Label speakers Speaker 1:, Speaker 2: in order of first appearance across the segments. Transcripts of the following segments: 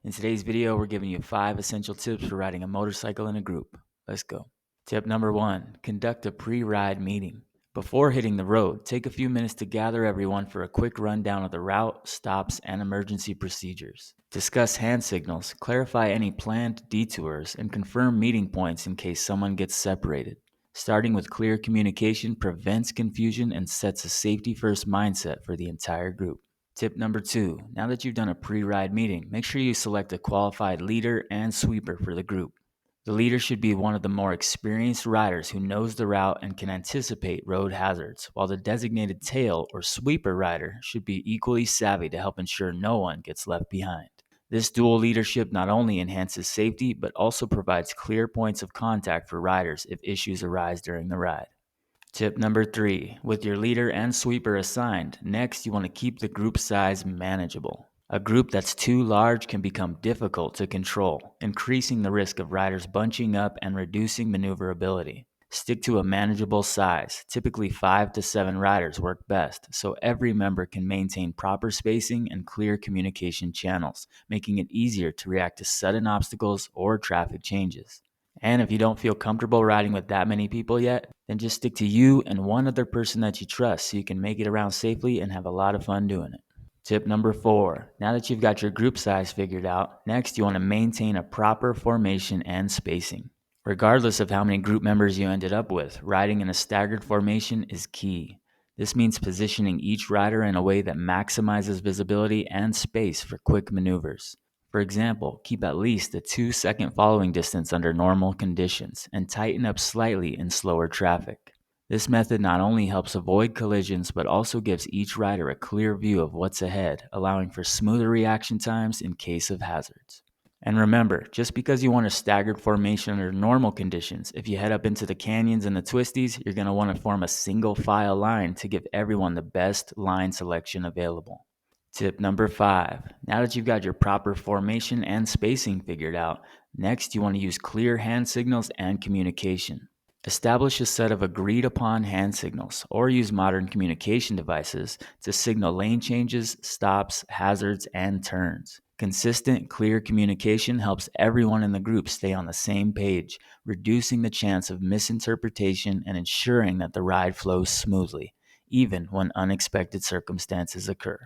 Speaker 1: In today's video, we're giving you 5 essential tips for riding a motorcycle in a group. Let's go. Tip number 1, conduct a pre-ride meeting. Before hitting the road, take a few minutes to gather everyone for a quick rundown of the route, stops, and emergency procedures. Discuss hand signals, clarify any planned detours, and confirm meeting points in case someone gets separated. Starting with clear communication prevents confusion and sets a safety-first mindset for the entire group. Tip number 2, now that you've done a pre-ride meeting, make sure you select a qualified leader and sweeper for the group. The leader should be one of the more experienced riders who knows the route and can anticipate road hazards, while the designated tail or sweeper rider should be equally savvy to help ensure no one gets left behind. This dual leadership not only enhances safety, but also provides clear points of contact for riders if issues arise during the ride. Tip number 3, with your leader and sweeper assigned, next you want to keep the group size manageable. A group that's too large can become difficult to control, increasing the risk of riders bunching up and reducing maneuverability. Stick to a manageable size, typically 5 to 7 riders work best, so every member can maintain proper spacing and clear communication channels, making it easier to react to sudden obstacles or traffic changes. And if you don't feel comfortable riding with that many people yet, then just stick to you and one other person that you trust so you can make it around safely and have a lot of fun doing it. Tip number 4, now that you've got your group size figured out, next you want to maintain a proper formation and spacing. Regardless of how many group members you ended up with, riding in a staggered formation is key. This means positioning each rider in a way that maximizes visibility and space for quick maneuvers. For example, keep at least a 2-second following distance under normal conditions and tighten up slightly in slower traffic. This method not only helps avoid collisions but also gives each rider a clear view of what's ahead, allowing for smoother reaction times in case of hazards. And remember, just because you want a staggered formation under normal conditions, if you head up into the canyons and the twisties, you're going to want to form a single file line to give everyone the best line selection available. Tip number 5, now that you've got your proper formation and spacing figured out, next you want to use clear hand signals and communication. Establish a set of agreed upon hand signals or use modern communication devices to signal lane changes, stops, hazards, and turns. Consistent, clear communication helps everyone in the group stay on the same page, reducing the chance of misinterpretation and ensuring that the ride flows smoothly, even when unexpected circumstances occur.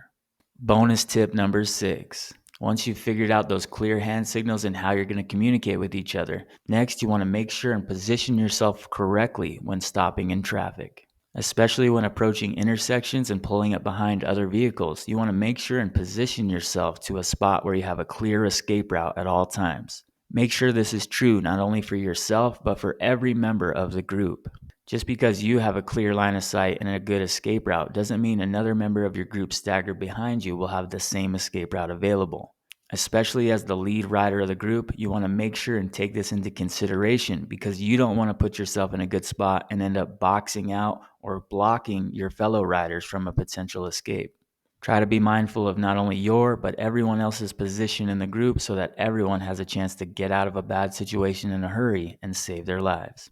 Speaker 1: Bonus tip number 6. Once you've figured out those clear hand signals and how you're going to communicate with each other, next you want to make sure and position yourself correctly when stopping in traffic. Especially when approaching intersections and pulling up behind other vehicles, you want to make sure and position yourself to a spot where you have a clear escape route at all times. Make sure this is true not only for yourself, but for every member of the group. Just because you have a clear line of sight and a good escape route doesn't mean another member of your group staggered behind you will have the same escape route available. Especially as the lead rider of the group, you want to make sure and take this into consideration because you don't want to put yourself in a good spot and end up boxing out or blocking your fellow riders from a potential escape. Try to be mindful of not only your, but everyone else's position in the group so that everyone has a chance to get out of a bad situation in a hurry and save their lives.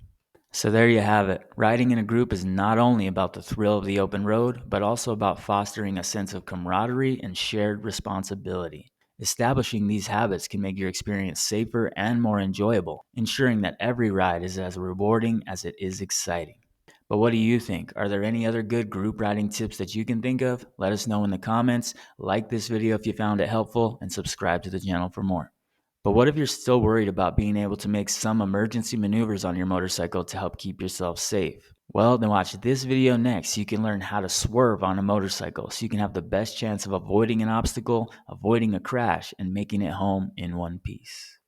Speaker 1: So there you have it. Riding in a group is not only about the thrill of the open road, but also about fostering a sense of camaraderie and shared responsibility. Establishing these habits can make your experience safer and more enjoyable, ensuring that every ride is as rewarding as it is exciting. But what do you think? Are there any other good group riding tips that you can think of? Let us know in the comments. Like this video if you found it helpful, and subscribe to the channel for more. But what if you're still worried about being able to make some emergency maneuvers on your motorcycle to help keep yourself safe? Well, then watch this video next so you can learn how to swerve on a motorcycle so you can have the best chance of avoiding an obstacle, avoiding a crash, and making it home in one piece.